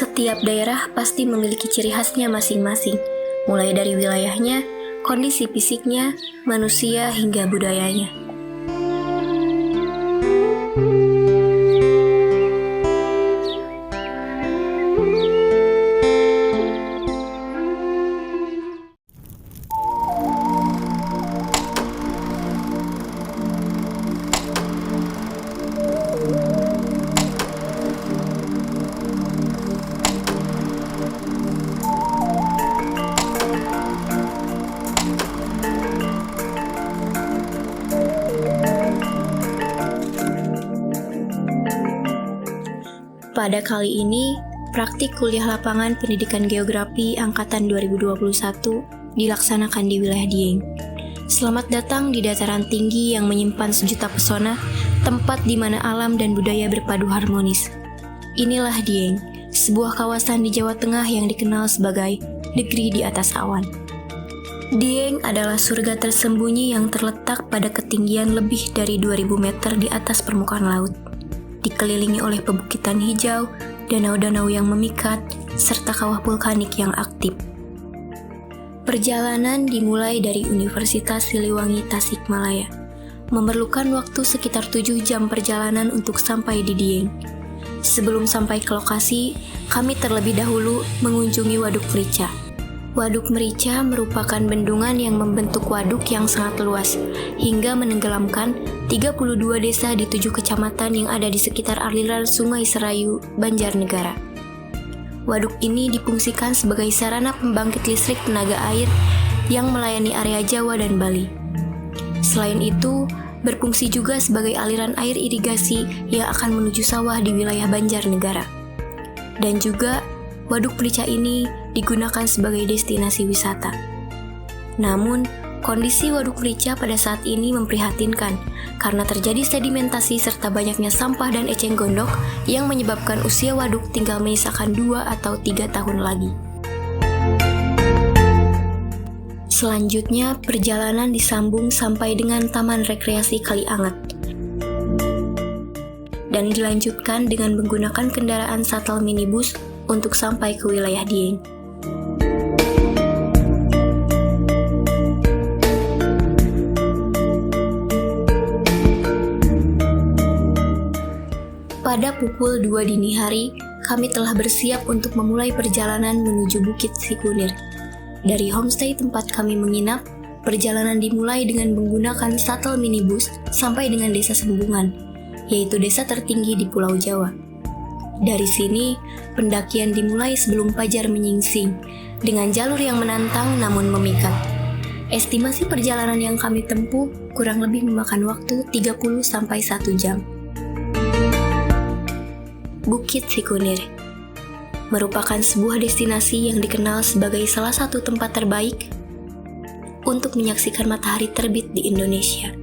Setiap daerah pasti memiliki ciri khasnya masing-masing, mulai dari wilayahnya, kondisi fisiknya, manusia, hingga budayanya. Pada kali ini, praktik kuliah lapangan pendidikan geografi angkatan 2021 dilaksanakan di wilayah Dieng. Selamat datang di dataran tinggi yang menyimpan sejuta pesona, tempat di mana alam dan budaya berpadu harmonis. Inilah Dieng, sebuah kawasan di Jawa Tengah yang dikenal sebagai negeri di atas awan. Dieng adalah surga tersembunyi yang terletak pada ketinggian lebih dari 2000 meter di atas permukaan laut. Dikelilingi oleh pebukitan hijau, danau-danau yang memikat, serta kawah vulkanik yang aktif. Perjalanan dimulai dari Universitas Siliwangi Tasikmalaya. Memerlukan waktu sekitar 7 jam perjalanan untuk sampai di Dieng. Sebelum sampai ke lokasi, kami terlebih dahulu mengunjungi Waduk Merica. Waduk Merica merupakan bendungan yang membentuk waduk yang sangat luas, hingga menenggelamkan 32 desa di 7 kecamatan yang ada di sekitar aliran Sungai Serayu, Banjarnegara. Waduk ini difungsikan sebagai sarana pembangkit listrik tenaga air yang melayani area Jawa dan Bali. Selain itu, berfungsi juga sebagai aliran air irigasi yang akan menuju sawah di wilayah Banjarnegara. Dan juga, Waduk Merica ini digunakan sebagai destinasi wisata. Namun, kondisi Waduk Merica pada saat ini memprihatinkan karena terjadi sedimentasi serta banyaknya sampah dan eceng gondok yang menyebabkan usia waduk tinggal menyisakan 2 atau 3 tahun lagi. Selanjutnya, perjalanan disambung sampai dengan Taman Rekreasi Kalianget dan dilanjutkan dengan menggunakan kendaraan shuttle minibus untuk sampai ke wilayah Dieng. Pada pukul 2 dini hari, kami telah bersiap untuk memulai perjalanan menuju Bukit Sikunir. Dari homestay tempat kami menginap, perjalanan dimulai dengan menggunakan shuttle minibus sampai dengan Desa Sembungan, yaitu desa tertinggi di Pulau Jawa. Dari sini, pendakian dimulai sebelum fajar menyingsing, dengan jalur yang menantang namun memikat. Estimasi perjalanan yang kami tempuh kurang lebih memakan waktu 30-1 jam. Bukit Sikunir merupakan sebuah destinasi yang dikenal sebagai salah satu tempat terbaik untuk menyaksikan matahari terbit di Indonesia.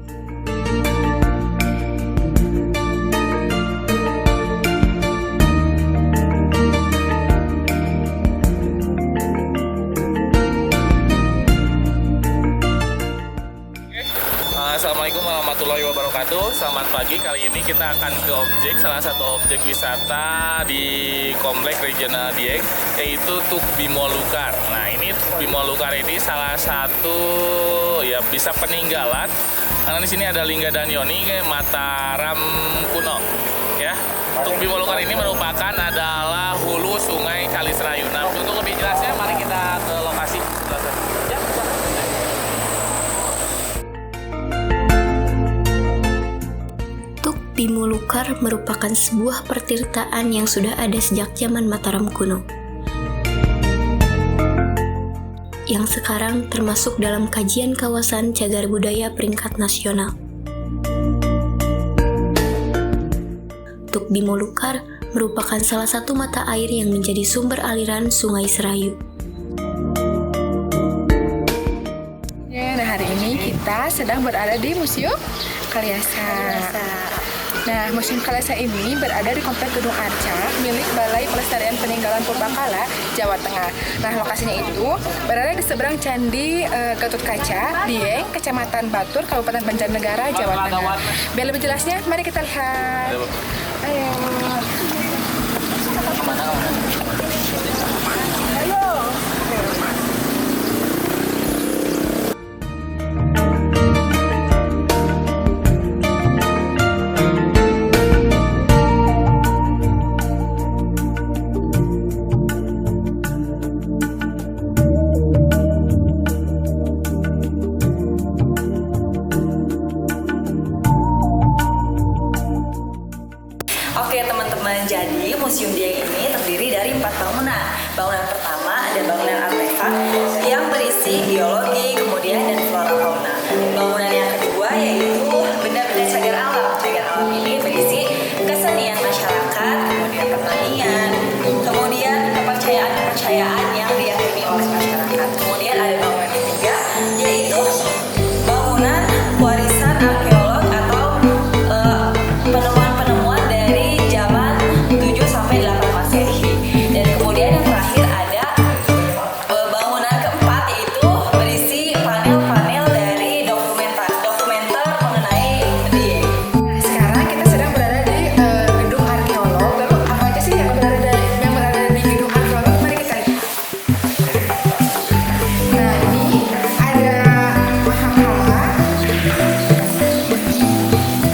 Assalamualaikum warahmatullahi wabarakatuh. Selamat pagi. Kali ini kita akan ke salah satu objek wisata di Komplek Regional Dieng, yaitu Tuk Bimolukar. Nah, ini Tuk Bimolukar ini salah satu ya bisa peninggalan karena di sini ada Lingga Danyoni Mataram kuno. Ya, Tuk Bimolukar ini merupakan adalah hulu Sungai Kali Serayu. Nah, untuk lebih jelasnya mari kita ke lokasi. Bimolukar merupakan sebuah pertirtaan yang sudah ada sejak zaman Mataram kuno, yang sekarang termasuk dalam kajian kawasan cagar budaya peringkat nasional. Tuk Bimolukar merupakan salah satu mata air yang menjadi sumber aliran Sungai Serayu. Nah, hari ini kita sedang berada di Museum Kalyasa. Nah, Museum Kalyasa ini berada di Komplek Gedung Arca milik Balai Pelestarian Peninggalan Purbakala, Jawa Tengah. Nah, lokasinya itu berada di seberang Candi Gatotkaca, Dieng, Kecamatan Batur, Kabupaten Banjarnegara, Jawa Tengah. Biar lebih jelasnya, mari kita lihat. Ayo. Oke teman-teman, jadi Museum Dieng ini terdiri dari 4 bangunan. Bangunan pertama ada bangunan artefak yang berisi geologi, kemudian dan flora fauna. Bangunan yang kedua yaitu benda-benda cagar alam. Cagar alam ini berisi kesenian masyarakat, kemudian pertanian, kemudian kepercayaan yang diyakini oleh masyarakat. Kemudian ada bangunan ketiga yaitu bangunan warisan arkeolog atau penemuan-penemuan dari zaman 7 sampai 8 Masehi. Dan kemudian yang terakhir ada bangunan keempat yaitu berisi panel-panel dari dokumenter mengenai Dieng. Sekarang kita sedang berada di gedung arkeolog. Lalu apa aja sih yang berada di gedung arkeolog? Mari kita lihat. Nah, ini ada Mahakala.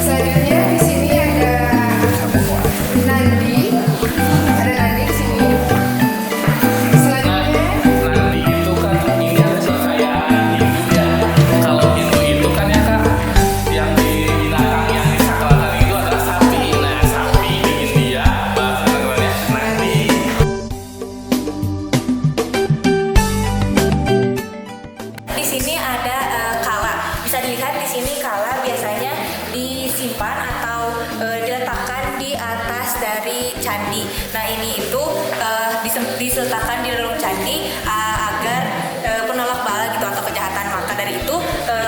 Selanjutnya di sini ada Nandi. Ada Nandi di sini. Selanjutnya Nanti itu kan ini ada kepercayaan Hindu ya. Kalau Hindu itu kan ya Kak, yang di binatang yang disakralkan itu adalah sapi. Nah, sapi di India bahasa negaranya Nandi. Di sini ada kala. Bisa dilihat di sini kala biasanya disimpan atau diletakkan di atas dari candi. Nah ini itu diletakkan di dalam candi agar penolak bala gitu atau kejahatan. Maka dari itu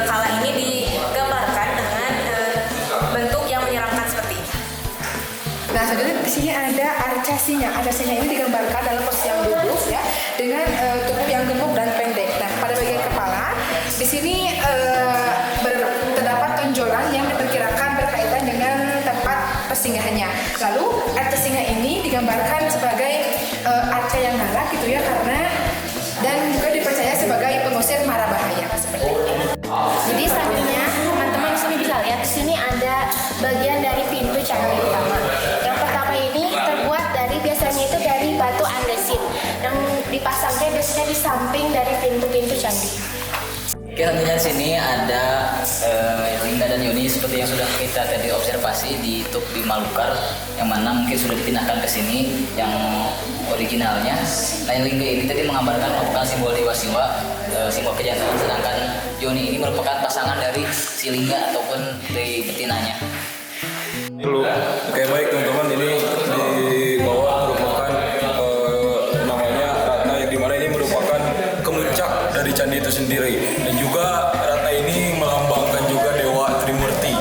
kala ini digambarkan dengan bentuk yang menyeramkan seperti ini. Nah, selanjutnya di sini ada arca singa. Arca singa ini digambarkan dalam posisi yang duduk ya, dengan tubuh yang gemuk dan pendek. Nah, pada bagian kepala di sini terdapat tonjolan yang diperkirakan berkaitan dengan tempat persinggahannya. Lalu arca singa ini digambarkan sebagai arca yang galak gitu ya, karena dan juga dipercaya sebagai pengusir mara bahaya seperti itu. Jadi selanjutnya teman-teman di sini bisa lihat di sini ada bagian dari pintu candi utama. Yang pertama ini terbuat dari biasanya itu dari batu andesit yang dipasangnya biasanya di samping dari pintu-pintu candi. Oke, tentunya di sini ada Lingga dan Yoni seperti yang sudah kita tadi observasi di Tuk Bimalukar, yang mana mungkin sudah dipindahkan ke sini yang originalnya. Nah, yang Lingga ini tadi menggambarkan merupakan simbol Dewa Siwa, simbol kejantanan, sedangkan Yoni ini merupakan pasangan dari si Lingga ataupun dari betinanya. Oke, baik teman-teman, ini di bawah merupakan namanya ratna, yang dimana ini merupakan kemuncak dari candi itu sendiri, dan juga ratna ini melambangkan juga Dewa Trimurti.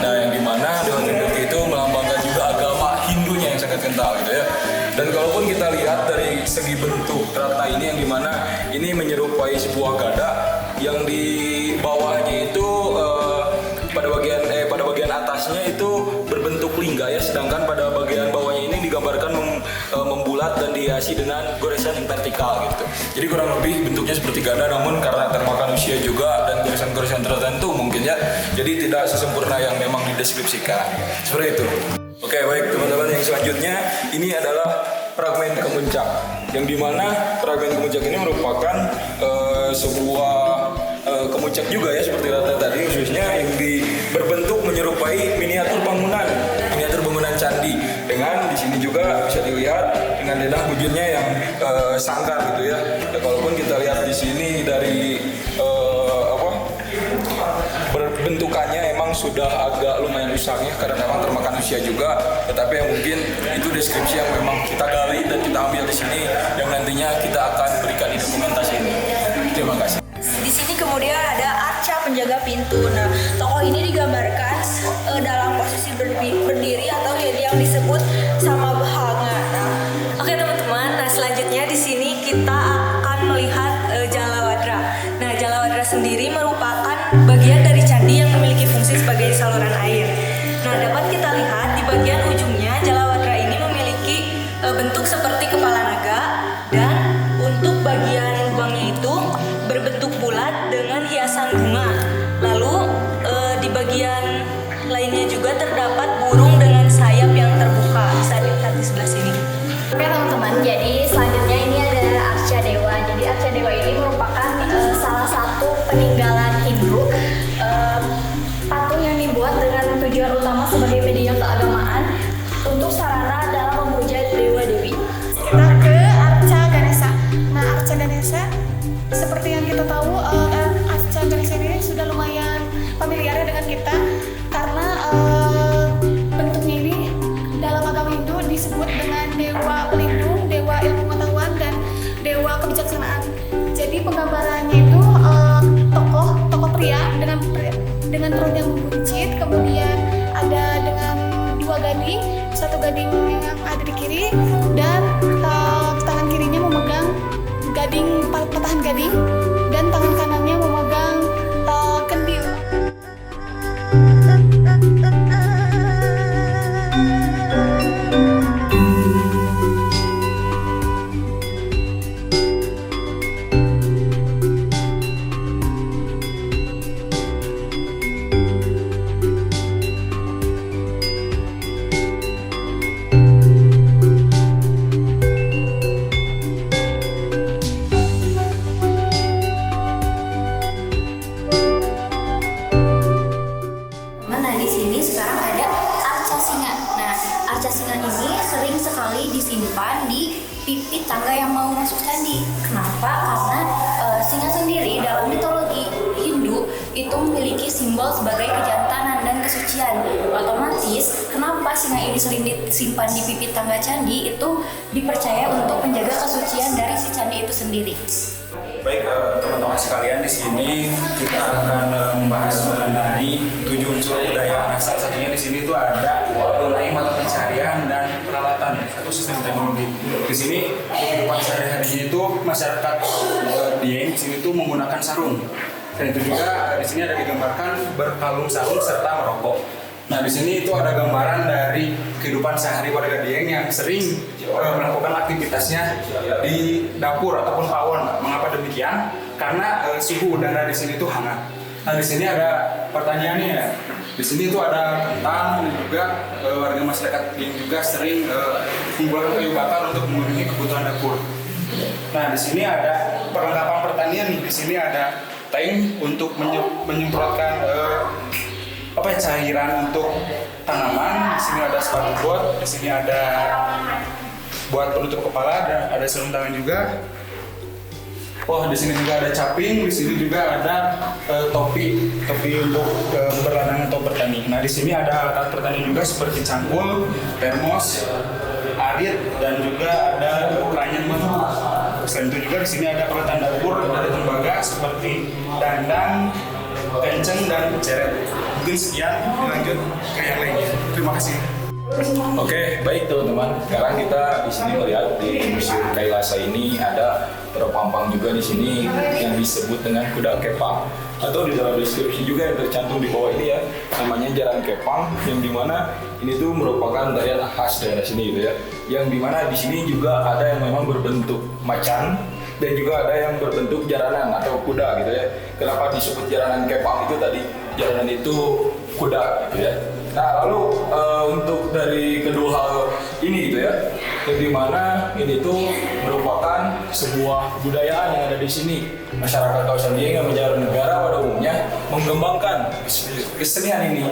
Nah, yang dimana Dewa Trimurti itu melambangkan juga agama Hindunya yang sangat kental gitu ya. Dan kalaupun kita lihat dari segi bentuk ratna ini, yang dimana ini menyerupai sebuah gada yang di bawahnya itu pada bagian atasnya itu berbentuk lingga ya, sedangkan pada bagian bawahnya ini digambarkan membulat dan dihiasi dengan goresan yang vertikal gitu. Jadi kurang lebih bentuknya seperti gada, namun karena termakan usia juga dan goresan-goresan tertentu mungkin ya, jadi tidak sesempurna yang memang dideskripsikan. Seperti itu. Oke, baik teman-teman, yang selanjutnya ini adalah fragmen kemuncak, yang dimana fragmen kemuncak ini merupakan sebuah kemuncak juga ya, seperti rata tadi, khususnya yang berbentuk menyerupai miniatur bangunan candi, dengan di sini juga bisa dilihat dengan denah wujudnya yang sangkar gitu ya. Dan kalaupun kita lihat di sini dari bentukannya emang sudah agak lumayan rusak ya, karena memang termakan usia juga, tetapi yang mungkin itu deskripsi yang memang kita gali dan kita ambil di sini, yang nantinya kita akan berikan di dokumentasi ini. Terima kasih. Di sini kemudian ada arca penjaga pintu. Nah, tokoh ini digambarkan dalam posisi berdiri atau yang disebut sama bahanga. Nah, oke teman-teman, nah selanjutnya di sini kita akan melihat Jalawadra. Nah, Jalawadra sendiri merupakan bagian dari candi yang memiliki fungsi sebagai saluran air. Nah, dapat kita lihat di bagian ujungnya Jalawadra ini memiliki bentuk seperti kepala naga, dan untuk bagian lubangnya itu berbentuk bulat dengan hiasan bunga. Lalu di bagian lainnya juga terdapat burung dengan sayap yang terbuka. Bisa dilihat di sebelah sini. Oke teman-teman, jadi selanjutnya ini ada arca dewa. Jadi arca dewa ini merupakan salah satu peninggalan Hindu, patung yang dibuat dengan tujuan utama sebagai media keagamaan untuk gading yang ada di kiri, dan tangan kirinya memegang gading, patahan gading, dan tangan kanannya memegang kendil. Nah, di sini sekarang ada arca singa. Nah, arca singa ini sering sekali disimpan di pipit tangga yang mau masuk candi. Kenapa? Karena singa sendiri dalam mitologi Hindu itu memiliki simbol sebagai kejantanan dan kesucian. Otomatis, kenapa singa ini sering disimpan di pipit tangga candi itu dipercaya untuk menjaga kesucian dari si candi itu sendiri. Baik teman-teman sekalian, di sini kita akan membahas mengenai 7 unsur budaya. Nah, salah satunya di sini itu ada mengenai mata pencaharian dan peralatan atau sistem teknologi. Di sini kehidupan sehari-harinya itu masyarakat Dieng di sini itu menggunakan sarung. Dan itu juga di sini ada digambarkan berkalung sarung serta merokok. Nah, di sini itu ada gambaran dari kehidupan sehari warga Dieng yang sering melakukan aktivitasnya di dapur ataupun pawon. Mengapa demikian? Karena suhu udara di sini itu hangat. Nah, di sini ada pertanyaannya. Di sini itu ada kentang dan juga warga masyarakat Dieng juga sering menggunakan kayu bakar untuk memenuhi kebutuhan dapur. Nah, di sini ada perlengkapan pertanian nih. Di sini ada tank untuk menyemprotkan cairan untuk tanaman. Di sini ada sepatu bot, di sini ada buat penutup kepala dan ada sarung tangan juga. Oh, di sini juga ada caping, di sini juga ada topi untuk berladang atau bertani. Nah, di sini ada alat pertanian juga seperti cangkul, termos, arit, dan juga ada keranjang bambu. Selain itu juga di sini ada peralatan dapur dari tembaga seperti dandang, kenceng, dan ceret. Mungkin sekian, lanjut ke yang lainnya. Terima kasih. Oke, baik teman-teman. Sekarang kita di sini melihat di Museum Kailasa ini ada terpampang juga di sini yang disebut dengan kuda kepang, atau di dalam deskripsi juga yang tercantum di bawah ini ya, namanya jaran kepang, yang dimana ini tuh merupakan tarian khas daerah sini gitu ya. Yang dimana di sini juga ada yang memang berbentuk macan dan juga ada yang berbentuk jaranan atau kuda gitu ya. Kenapa disebut jaranan kepang itu tadi? Jaranan itu kuda gitu ya. Nah, lalu untuk dari kedua hal ini gitu ya, yang dimana ini tuh merupakan sebuah budayaan yang ada di sini. Masyarakat kawasan Dieng yang menjadi negara pada umumnya mengembangkan kesenian ini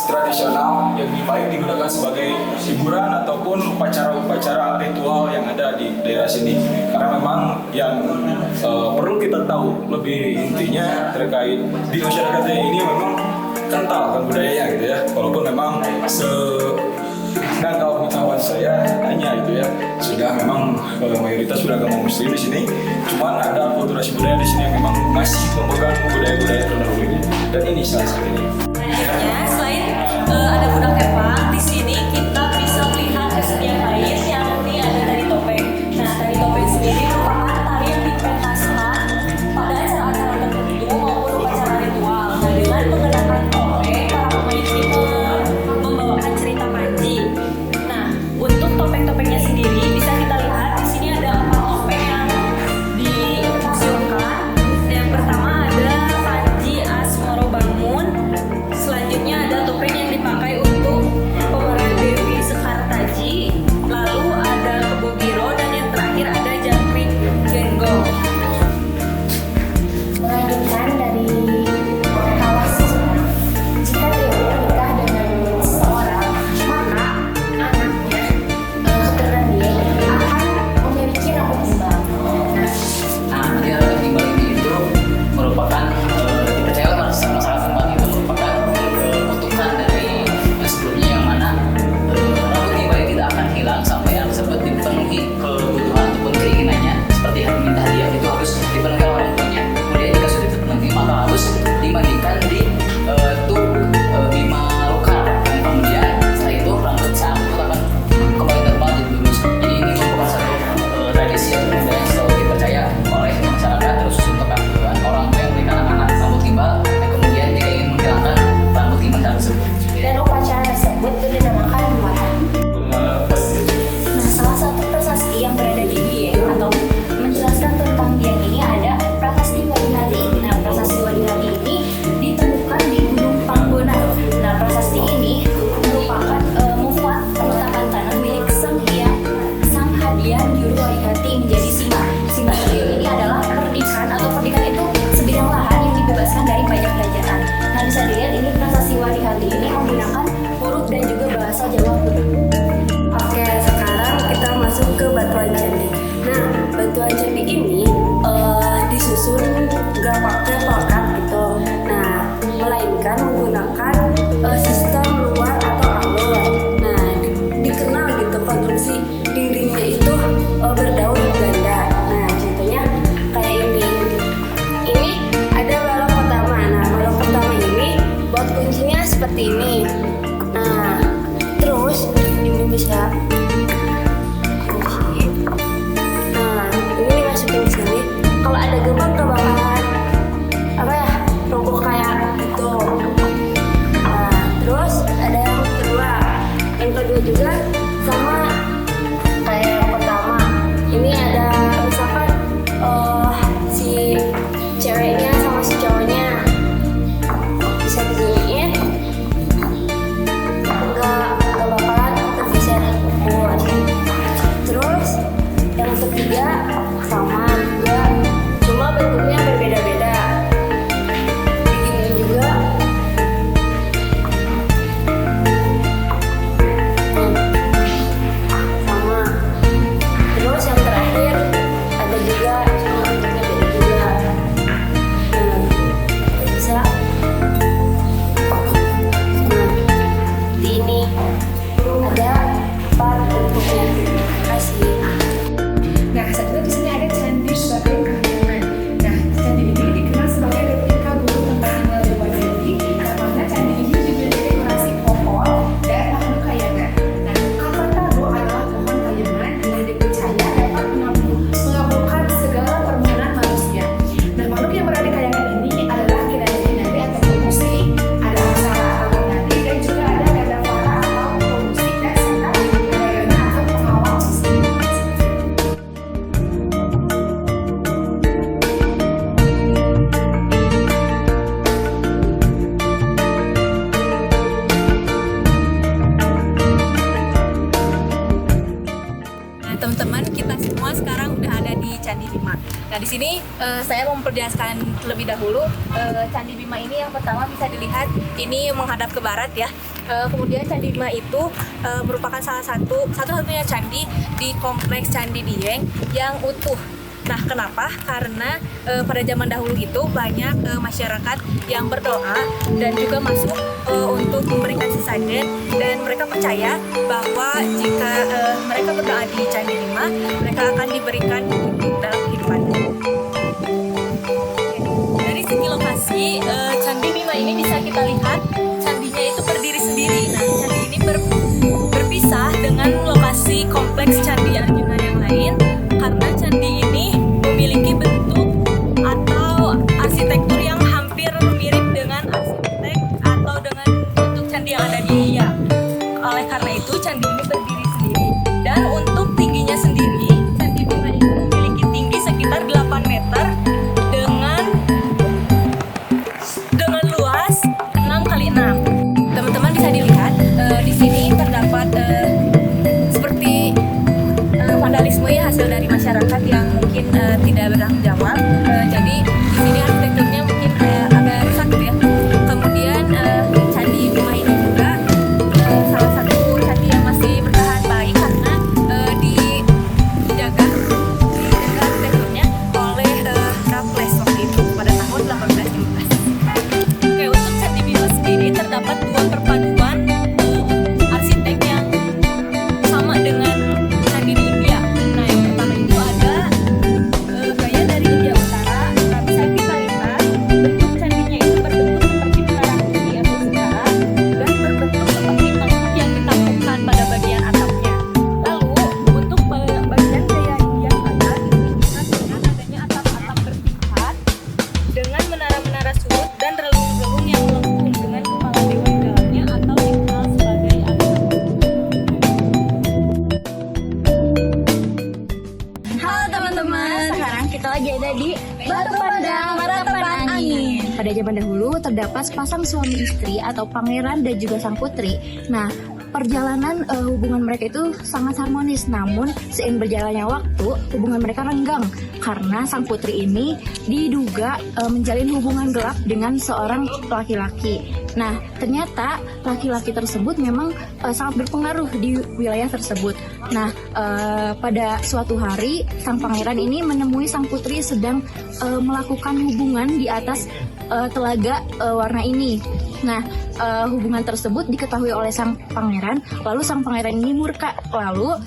tradisional yang baik digunakan sebagai hiburan ataupun upacara-upacara ritual yang ada di daerah sini. Karena memang yang perlu kita tahu lebih intinya terkait di masyarakat Dieng ini memang kental kan budayanya gitu ya, walaupun memang sedangkal pengetahuan saya hanya itu ya sudah memang mayoritas sudah agama muslim di sini, cuman ada akulturasi budaya di sini yang memang masih memegang budaya-budaya terdahulu ini, dan ini salah satunya. Selanjutnya, selain ada kuda kepang, di sini kita bisa melihat kesenian lain yang ini ada tari topeng. Nah, tari topeng sendiri merupakan tari yang dipentaskan pada acara-acara tertentu maupun upacara ritual. Nah, dengan mengenakan topeng, para pemain ini membawakan cerita panji. Nah, untuk topeng-topengnya sendiri bisa kita lihat di sini ada 4 topeng yang dimuseumkan. Yang pertama ada Panji Asmoro Bangun. Selanjutnya ada topeng yang dipakai untuk pemeran Dewi bisa kunci. Nah, ini dimasukin ke sini. Kalau ada gerbang gak bakalan roboh kayak gitu. Nah, terus ada yang kedua. Yang kedua juga sama kayak yang pertama. Ini ada misalkan si ceweknya sama si cowoknya bisa diginiin, nggak bakalan tergeser buat. Terus yang ketiga sama juga, cuma bentuknya berbeda-beda. Begini juga. Sama. Terus yang terakhir ada juga, cuma bentuknya beda juga. Bisa. Di ini ada 4 bentuknya. Terima kasih. Nah, saat itu di sini ada candi sebagai kahyangan. Nah, candi ini dikenal sebagai replika guru tempat tinggal Dewa Dewi, karena candi ini juga dekorasi pohon dan makhluk kayangan. Nah, Kalpataru adalah pohon kayangan yang dipercaya dapat mengabulkan segala permohonan manusia. Nah, makhluk yang berada di kayangan ini adalah kira-kira nabi atau pemusi, ada aksara atau nabi, dan juga ada gadavara atau pemusi, dan serta gadagana atau pengawal muslim. Nah, teman-teman, kita semua sekarang udah ada di Candi Bima. Nah, di sini saya mau memperjelaskan terlebih dahulu. Candi Bima ini yang pertama bisa dilihat ini menghadap ke barat ya. Kemudian Candi Bima itu merupakan satu-satunya candi di kompleks Candi Dieng yang utuh. Nah, kenapa? Karena pada zaman dahulu itu banyak masyarakat yang berdoa dan juga masuk untuk memberikan sesajen, dan mereka percaya bahwa jika mereka berdoa di Candi Bima, mereka akan diberikan petunjuk dalam kehidupan. Dari segi lokasi, Candi Bima ini bisa kita lihat candinya itu berdiri sendiri. Nah, candi ini berpisah dengan lokasi kompleks Candi Arjuna yang lain, karena candi ini memiliki bentuk atau arsitektur yang hampir mirip dengan arsitek atau dengan bentuk candi yang ada di India. Oleh karena itu, candi ini berdiri sendiri. Dan untuk tingginya sendiri, Candi Bima ini memiliki tinggi sekitar 8 meter dengan luas 6x6. Teman-teman bisa dilihat di sini terdapat seperti vandalisme ya, hasil dari masyarakat yang mungkin tidak bertanggung jawab. Jadi di sini arsitekturnya mungkin agak rusak gitu ya. Kemudian Candi Bima ini juga salah satu candi yang masih bertahan baik karena dijaga arsitekturnya oleh Raffles waktu itu pada tahun 1815. Oke, untuk Candi Bima sendiri terdapat 2 perpaduan arsitek yang sama dengan candi di India. Nah, yang pertama itu ada gaya dari India Utara. Nah, bisa kita lihat bentuk candinya itu berbentuk seperti menara tinggi atau segala, dan berbentuk seperti tengkuk yang ditampilkan pada bagian atapnya. Lalu untuk bagian gaya India Barat ditunjukkan dengan adanya atap-atap bertingkat dengan menara-menara sudut dan relung-relung yang melengkung dengan kepala dewa di dalamnya atau dikenal sebagai Agama. Halo teman-teman, sekarang kita lagi ada di Batu Pandang Marataban Angin. Pada zaman dahulu terdapat sepasang suami istri atau pangeran dan juga sang putri. Nah, perjalanan hubungan mereka itu sangat harmonis, namun seiring berjalannya waktu hubungan mereka renggang karena sang putri ini diduga menjalin hubungan gelap dengan seorang laki-laki. Nah, ternyata laki-laki tersebut memang sangat berpengaruh di wilayah tersebut. Nah, pada suatu hari sang pangeran ini menemui sang putri sedang melakukan hubungan di atas telaga warna ini. Nah, hubungan tersebut diketahui oleh sang pangeran. Lalu sang pangeran ini murka. Lalu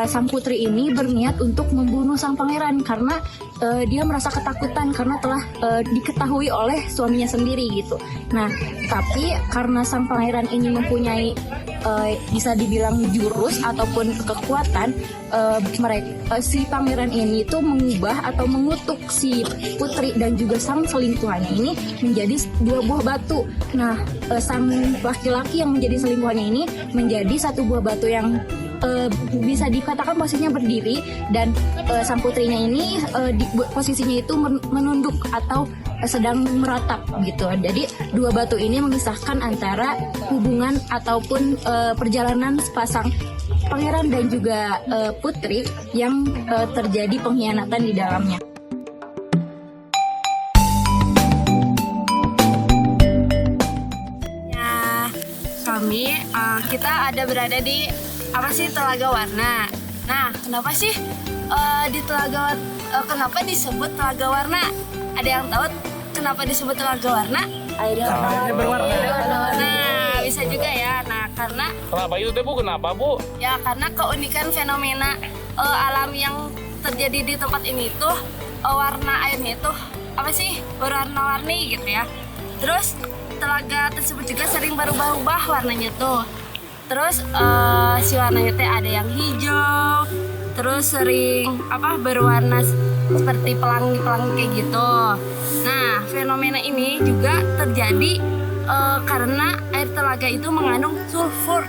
sang putri ini berniat untuk membunuh sang pangeran karena dia merasa ketakutan karena telah diketahui oleh suaminya sendiri gitu. Nah, tapi karena sang pangeran ini mempunyai bisa dibilang jurus ataupun kekuatan, si pangeran ini tuh mengubah atau mengutuk si putri dan juga sang selingkuhannya ini menjadi dua buah batu. Nah, sang laki-laki yang menjadi selingkuhannya ini menjadi satu buah batu yang bisa dikatakan posisinya berdiri, dan sang putrinya ini posisinya itu menunduk atau sedang meratap gitu. Jadi dua batu ini mengisahkan antara hubungan ataupun perjalanan sepasang pangeran dan juga putri yang terjadi pengkhianatan di dalamnya. Ya, kami kita ada berada di Telaga Warna. Nah, kenapa sih kenapa disebut Telaga Warna? Ada yang tahu kenapa disebut Telaga Warna? Airnya berwarna. Nah, bisa juga ya. Nah, karena Kenapa itu teh Bu? Kenapa Bu? ya karena keunikan fenomena alam yang terjadi di tempat ini tuh warna airnya itu berwarna-warni gitu ya. Terus telaga tersebut juga sering berubah-ubah warnanya tuh. Terus si warnanya teh ada yang hijau, terus sering berwarna seperti pelangi-pelangi kayak gitu. Nah, fenomena ini juga terjadi karena air telaga itu mengandung sulfur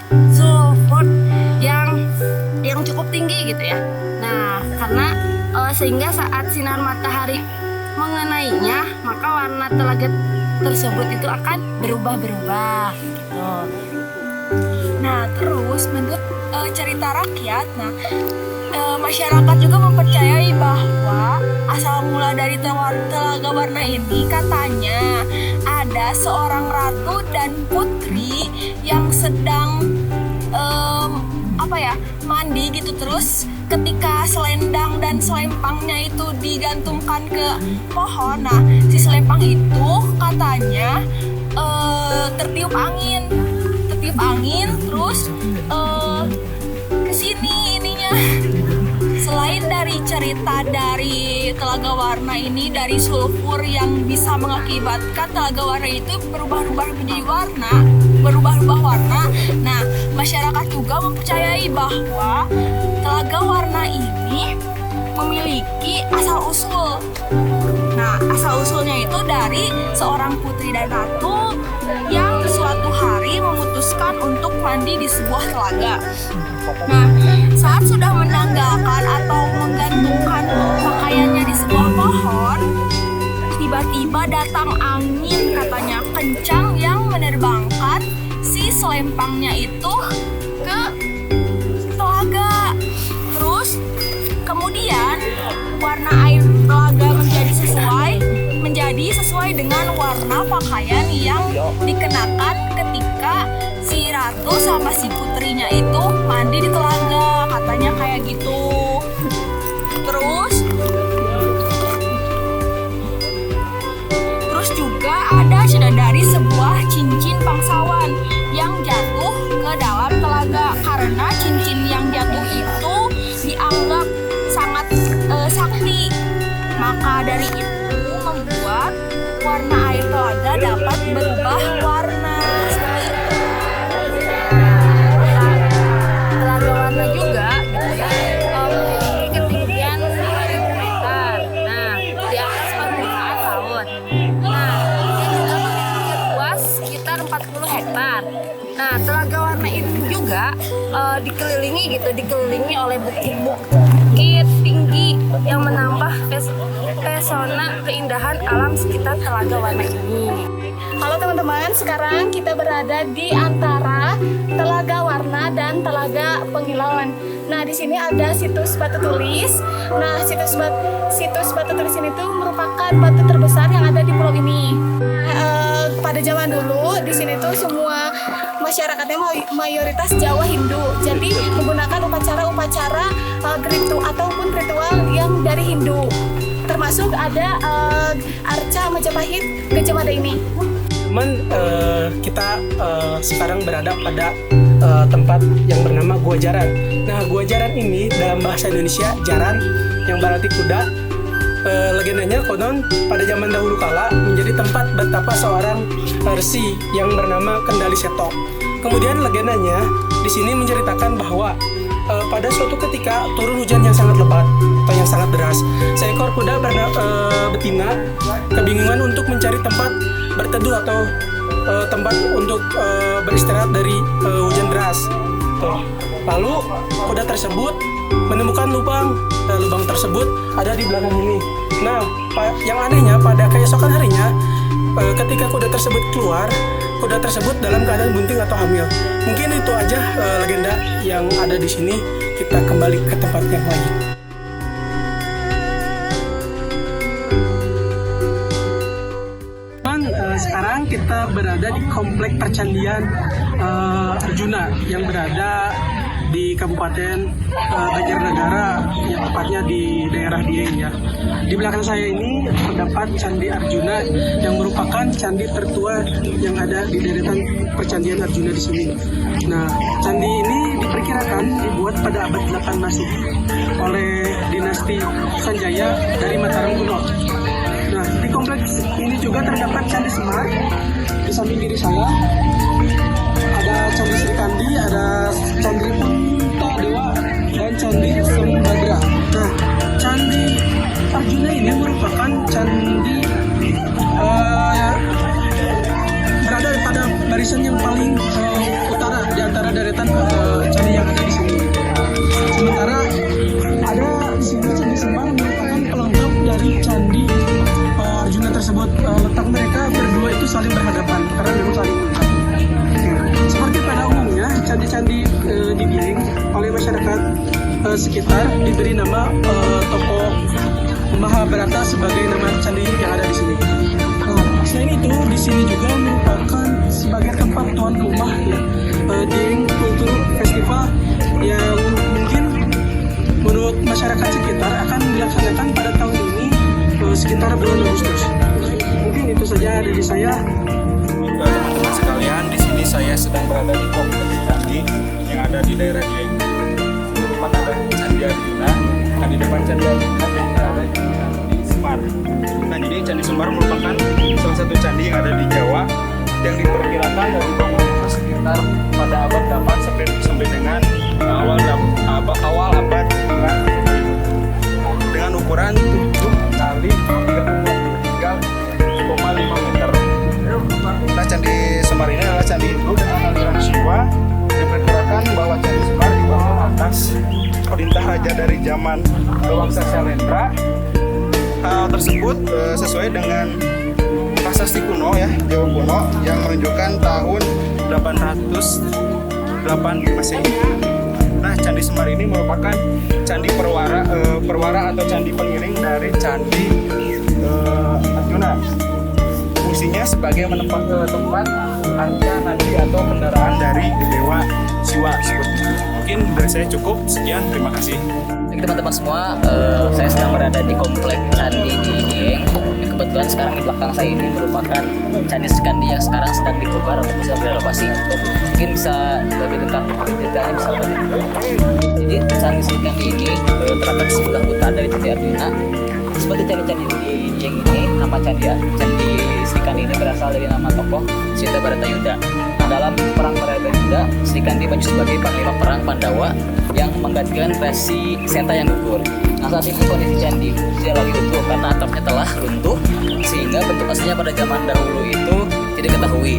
yang cukup tinggi gitu ya. Nah, karena sehingga saat sinar matahari mengenainya, maka warna telaga tersebut itu akan berubah-berubah gitu. Nah, terus menurut cerita rakyat, masyarakat juga mempercayai bahwa asal mula dari Telaga Warna ini katanya ada seorang ratu dan putri yang sedang mandi gitu. Terus ketika selendang dan selempangnya itu digantungkan ke pohon, nah si selempang itu katanya tertiup angin terus kesini ininya. Selain dari cerita dari Telaga Warna ini, dari sulfur yang bisa mengakibatkan Telaga Warna itu berubah-ubah warna. Nah, masyarakat juga mempercayai bahwa Telaga Warna ini memiliki asal-usul. Nah, asal-usulnya itu dari seorang putri dan ratu yang suatu hari memutuskan untuk mandi di sebuah telaga. Nah, saat sudah menanggalkan atau menggantungkan pakaiannya di sebuah pohon, tiba-tiba datang angin katanya kencang yang menerbangkan si selempangnya itu ke telaga. Terus kemudian warna air telaga menjadi sesuai dengan warna pakaian yang dikenakan ketika si ratu sama si putrinya itu mandi di telaga, katanya kayak gitu. Terus juga ada dari sebuah cincin bangsawan yang jatuh ke dalam telaga, karena cincin yang jatuh itu dianggap sangat sakti. Maka dari itu membuat warna air telaga dapat berubah warna. Telaga Warna juga memiliki ketinggian 5.000 meter. Nah, di atas permukaan laut. Nah, dia juga memiliki luas sekitar 40 hektar. Nah, Telaga Warna itu juga dikelilingi oleh bukit tinggi yang menambah pesona keindahan alam sekitar Telaga Warna ini. Halo teman-teman, sekarang kita berada di antara Telaga Warna dan Telaga Pengilauan. Nah, di sini ada situs batu tulis. Nah, situs batu tulis ini tuh merupakan batu terbesar yang ada di pulau ini. Pada zaman dulu di sini tuh semua masyarakatnya mayoritas Jawa Hindu. Jadi menggunakan upacara-upacara ataupun ritual yang dari Hindu. Termasuk ada Arca Majapahit Gajah Mada ini. Kita sekarang berada pada tempat yang bernama Gua Jaran. Nah, Gua Jaran ini dalam bahasa Indonesia jaran yang berarti kuda. legendanya konon pada zaman dahulu kala menjadi tempat betapa seorang resi yang bernama Kendali Seto. Kemudian legendanya di sini menceritakan bahwa pada suatu ketika turun hujan yang sangat lebat atau yang sangat deras, seekor kuda betina kebingungan untuk mencari tempat berteduh atau tempat untuk beristirahat dari hujan deras. Lalu kuda tersebut menemukan lubang tersebut ada di belakang ini. Nah, yang anehnya pada keesokan harinya ketika kuda tersebut keluar, kuda tersebut dalam keadaan bunting atau hamil. Mungkin itu aja legenda yang ada di sini. Kita kembali ke tempat yang lain. Sekarang kita berada di komplek percandian Arjuna yang berada di Kabupaten Banjarnegara, yang tepatnya di daerah Dieng ya. Di belakang saya ini terdapat Candi Arjuna yang merupakan candi tertua yang ada di deretan percandian Arjuna di sini. Nah, candi ini diperkirakan dibuat pada abad 8 Masehi oleh dinasti Sanjaya dari Mataram kuno. Nah, di kompleks ini juga terdapat Candi Semar. Di samping kiri saya ada Candi Sri Kandi, ada Candi Puntadewa, dan Candi Sembadra. Nah, Candi Arjuna ini merupakan candi berada pada barisan yang paling utara di antara deretan candi yang ada di sini. Sementara ada di sini Candi Semar merupakan pelengkap dari Candi Arjuna tersebut. Letak mereka berdua itu saling berhadapan karena memang saling melengkapi. Seperti pada umumnya, candi-candi di Dieng oleh masyarakat sekitar diberi nama tokoh Mahabharata sebagai nama candi yang ada di sini. Selain itu, di sini juga merupakan sebagai tempat tuan rumah ya, Dieng Kultur Festival yang mungkin menurut masyarakat sekitar akan dilaksanakan pada tahun ini sekitar bulan Agustus. Mungkin itu saja dari saya. Teman-teman sekalian, di sini saya sedang berada di komplek candi yang ada di daerah Dieng. Di depan ada Candi Arjuna, dan di depan Candi Arjuna ada Candi Semar. Nah, jadi Candi Semar merupakan salah satu candi yang ada di Jawa yang diperkirakan dari bangunannya sekitar pada abad 8 sampai dengan awal abad 9 dengan ukuran 7 kali 3,5 meter. Nah, Candi Semar ini adalah candi Hindu dengan aliran Siwa. Diperkirakan bahwa Candi Semar dibangun atas perintah raja dari zaman Wangsa Syailendra. Hal tersebut sesuai dengan prasasti kuno ya, Jawa kuno yang menunjukkan tahun 808 Masehi. Nah, Candi Semar ini merupakan candi perwara atau candi pengiring dari Candi Arjuna. Fungsinya sebagai tempat arca nadi atau kendaraan dari Dewa Siwa. Mungkin dari saya cukup. Sekian, terima kasih. Oke teman-teman semua, saya sedang berada di komplek candi di Dieng. Kebetulan sekarang di belakang saya ini merupakan Candi Sri Kandi yang sekarang sedang dibongkar atau bisa direnovasi. Mungkin bisa lebih dekat detailnya bisa lebih. Jadi Candi Sri Kandi ini terletak di sebelah utara dari Candi Arjuna. Seperti candi-candi di Dieng ini, nama Candi Sri Kandi ini berasal dari nama tokoh Sinta Baratayuda. Dalam perang Baratayuda, Sri Kandi maju sebagai panglima perang Pandawa yang menggantikan Resi Senta yang gugur. Nah, saat ini kondisi candi tidak lagi utuh karena atapnya telah runtuh, sehingga bentuk aslinya pada zaman dahulu itu tidak diketahui.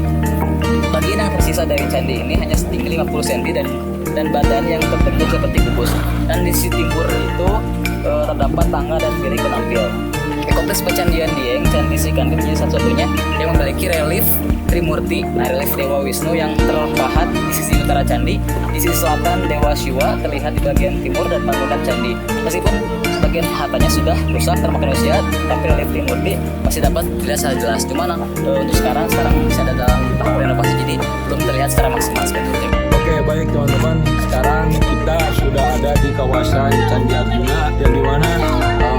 Bagian yang tersisa dari candi ini hanya setinggi 50 cm dan badan yang terbentuk seperti kubus. Dan di sisi timur itu terdapat tangga dan piring penampil. Kompleks Pecandian Dieng, Candi Sri Kandi menjadi satu-satunya yang memiliki relief Trimurti, relief Dewa Wisnu yang terpahat di sisi utara candi. Di sisi selatan Dewa Siwa terlihat di bagian timur dan bangunan candi. Meskipun sebagian hatanya sudah rusak termakan usia, tapi relief Trimurti masih dapat dilihat secara jelas. Cuma untuk sekarang bisa ada dalam tahap renovasi, jadi belum terlihat secara maksimal seperti itu. Oke, baik teman-teman. Sekarang kita sudah ada di kawasan Candi Arjuna yang dimana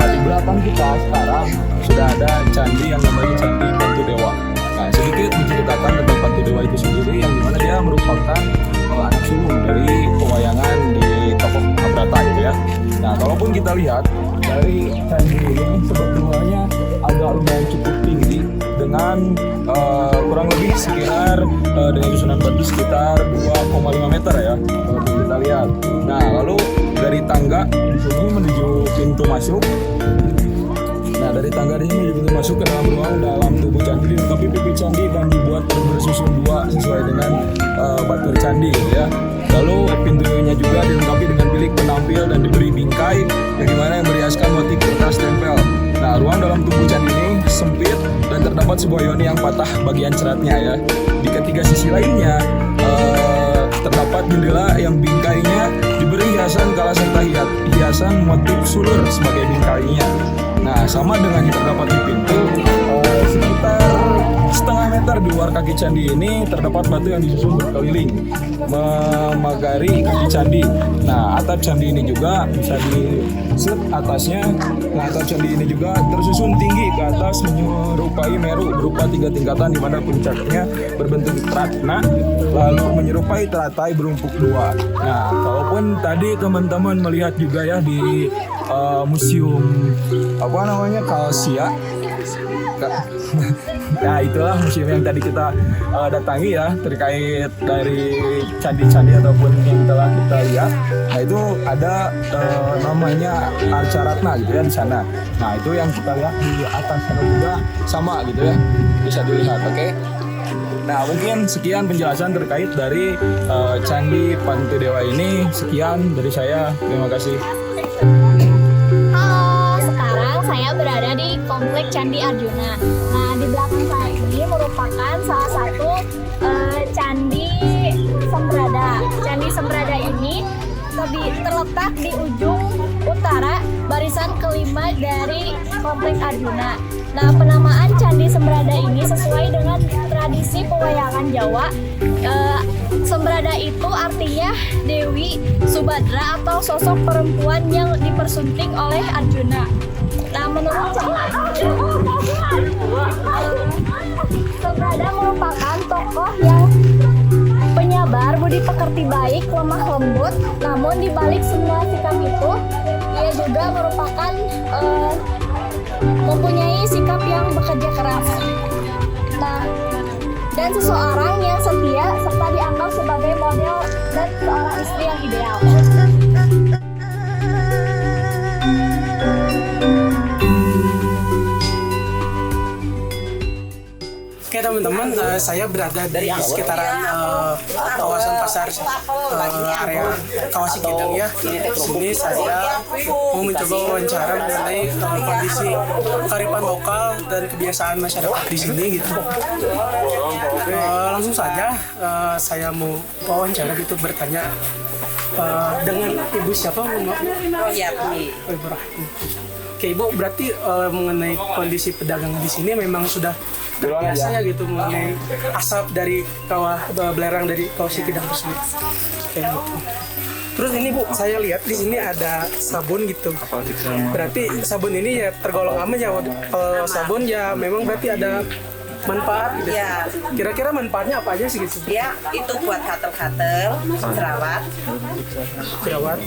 di belakang kita sekarang sudah ada candi yang namanya Candi Pantu Dewa. Nah, sedikit menceritakan tentang Pantu Dewa itu sendiri yang dimana dia merupakan anak sulung dari pewayangan di tokoh Mahabharata gitu ya. Nah, kalaupun kita lihat dari candi ini sebetulnya agak lumayan cukup tinggi dengan kurang lebih sekitar dengan susunan batu sekitar 2,5 meter ya kalau kita lihat. Nah, lalu dari tangga di sini menuju pintu masuk. Nah, dari tangga di sini pintu masuk ke dalam ruang dalam tubuh candi dilengkapi pipi candi dan dibuat bersusun dua sesuai dengan batu candi gitu ya. Lalu pintunya juga dilengkapi dengan bilik penampil dan diberi bingkai yang dimana yang berhiaskan motif kertas tempel. Nah, ruang dalam tubuh candi ini sempit dan terdapat sebuah yoni yang patah bagian ceratnya ya. Di ketiga sisi lainnya terdapat jendela yang bingkainya diberi hiasan kala serta hiasan motif sulur sebagai bingkainya. Nah, sama dengan yang terdapat di pintu, sekitar setengah meter di luar kaki candi ini terdapat batu yang disusun berkeliling memagari kaki candi. Nah, atap candi ini juga bisa dilihat atasnya. Nah, atap candi ini juga tersusun tinggi ke atas menyerupai Meru berupa 3 tingkatan di mana puncaknya berbentuk ratna lalu menyerupai teratai berumpuk 2. Nah, kalaupun tadi teman-teman melihat juga ya di museum Kalsia. Nah, itulah museum yang tadi kita datangi ya terkait dari candi-candi ataupun yang telah kita lihat. Nah, itu ada namanya Arca Ratna gitu ya di sana. Nah, itu yang kita lihat di atas sana juga sama gitu ya, bisa dilihat. Oke. Nah, mungkin sekian penjelasan terkait dari Candi Pantudewa ini. Sekian dari saya. Terima kasih. Halo, sekarang saya berada di Komplek Candi Arjuna. Nah, di belakang saya ini merupakan salah satu Candi Sembrada. Candi Sembrada ini terletak di ujung utara barisan kelima dari Komplek Arjuna. Nah, penamaan Candi Sembrada ini sesuai dengan tradisi pewayangan Jawa. Sembrada itu artinya Dewi Subadra atau sosok perempuan yang dipersunting oleh Arjuna. Nah, menurut Sembrada merupakan tokoh yang penyabar, budi pekerti baik, lemah lembut. Namun di balik semua sikap itu, ia juga merupakan mempunyai sikap yang bekerja keras. Nah, dan seseorang yang setia serta dianggap sebagai model dan seorang istri yang ideal. Oke teman-teman, saya berada di sekitaran kawasan pasar area Kawasi Kidang ya. Di sini saya mau mencoba wawancara mengenai kondisi kearifan lokal dan kebiasaan masyarakat di sini gitu. Langsung saja saya mau wawancara gitu, bertanya dengan Ibu siapa? Royati. Ibu Rahmi. Oke Ibu, berarti mengenai kondisi pedagang di sini memang sudah terbiasa ya gitu mengenai asap dari kawah belerang dari Kawasi Kidang tersebut. Oke, gitu. Terus ini Bu, saya lihat di sini ada sabun gitu. Berarti sabun ini ya tergolong aman ya. Kalau sabun ya memang berarti ada manfaat gitu. Ya. Kira-kira manfaatnya apa aja sih gitu? Ya, itu buat katel-katel, jerawat,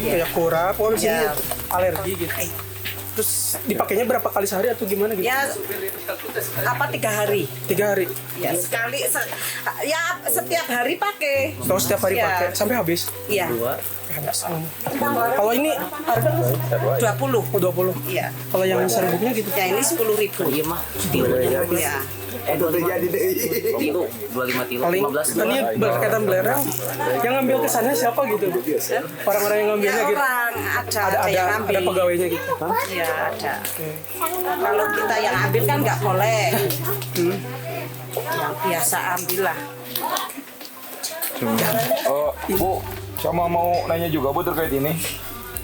ya kurap, oh di sini Ya. alergi gitu. Terus dipakainya berapa kali sehari atau gimana gitu? ya 3 hari. 3 hari. Ya sekali, ya setiap hari pakai. Kalau setiap hari Ya. pakai sampai habis. Iya. Kalau ini harga 20. 20. Iya. Kalau yang serbuknya gitu? Ya ini 10.000. Iya mah. Ya. 25 kilo, Paling 15 ini berkaitan belerang. Yang ngambil kesannya siapa gitu? Orang-orang yang ngambilnya gitu. Orang ada yang ambil. Ada pegawainya gitu. Iya ada. Kalau kita yang ambil kan nggak boleh. Yang biasa ambil lah. Bu, sama mau nanya juga Bu terkait ini.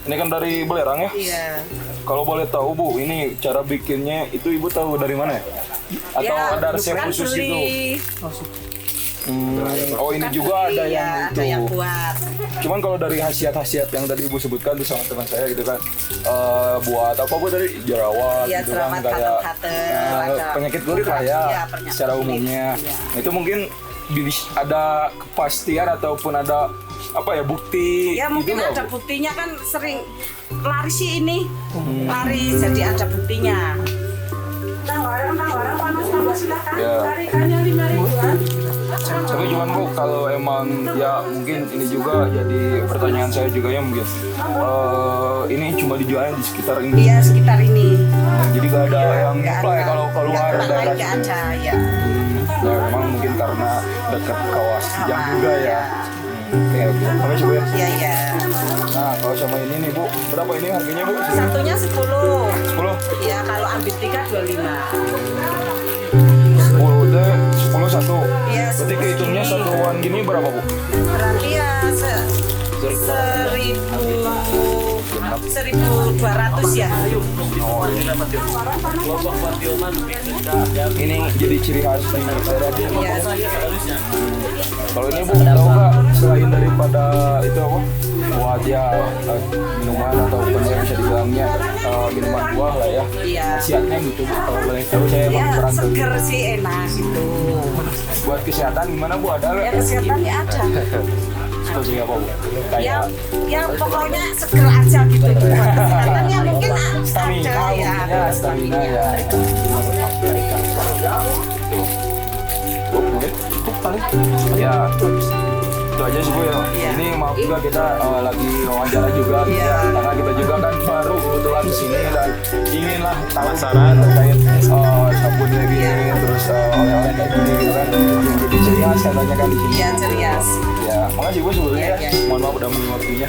Ini kan dari belerang ya? Iya. Kalau boleh tahu Bu, ini cara bikinnya itu Ibu tahu dari mana ya? Atau Ya, ada resep kan khusus beli. gitu? Oh ini juga ada Iya, yang itu. ada yang buat. Cuman kalau dari khasiat-khasiat yang tadi Ibu sebutkan tuh sama teman saya gitu kan, buat apa Bu tadi jerawat Iya, gitu kan jerawat, kayak katel-katel, ada. penyakit kulit lah ya, Iya, penyakit secara kulit. umumnya. Iya. Itu mungkin ada kepastian ataupun ada apa ya bukti? Ya mungkin gitu ada nggak, Bu? buktinya kan sering lari sih ini. Lari jadi ada buktinya. Ya. Tapi cuman Bu, kalau emang ya mungkin ini juga jadi pertanyaan saya juga ya mungkin ini cuma dijualin di sekitar ini. Iya sekitar ini. Jadi gak ada yang Nggak apply ada. kalau keluar Nggak daerah nggak sini. ada ya. Ya memang mungkin karena dekat kawasan jam juga ya. Oke. Makasih Bu ya. Iya iya. Nah kalau sama ini nih Bu, berapa ini harganya Bu? Satunya 10. 10? Iya kalau ambil 3 25. 10 deh, 10 satu. Iya, Berarti 10 kehitungnya segini. satuan gini berapa Bu? Berarti ya 1.200 ya. Ini jadi ciri khas di daerah dia. Iya. Kalau ini Bu, tahu nggak selain daripada itu apa? Buat ya minuman ataupun yang bisa dibilangnya minuman buah lah ya. Iya. Khasiatnya gitu Bu. Kalau boleh tahu saya emang Ya kurang tahu. seger sih enak gitu. Buat kesehatan gimana Bu, ada nggak? Ya kesehatan ya ada. Seperti apa Bu? Ya, Kayak pokoknya seger aja gitu. Buat kesehatan ya mungkin stamina ada ya. mungkin ya, stamina ya. Ya, itu aja sih Bu ya. Ini maaf juga kita lagi wawancara juga, karena kita juga kan baru kebetulan di sini dan inginlah penasaran terkait sabunnya gini, terus oleh-oleh kayak gini gitu kan, yang jadi ciri khas katanya kan di sini. Iya ceria. Ya, makasih Bu sebetulnya. Mohon maaf udah mengambil waktunya.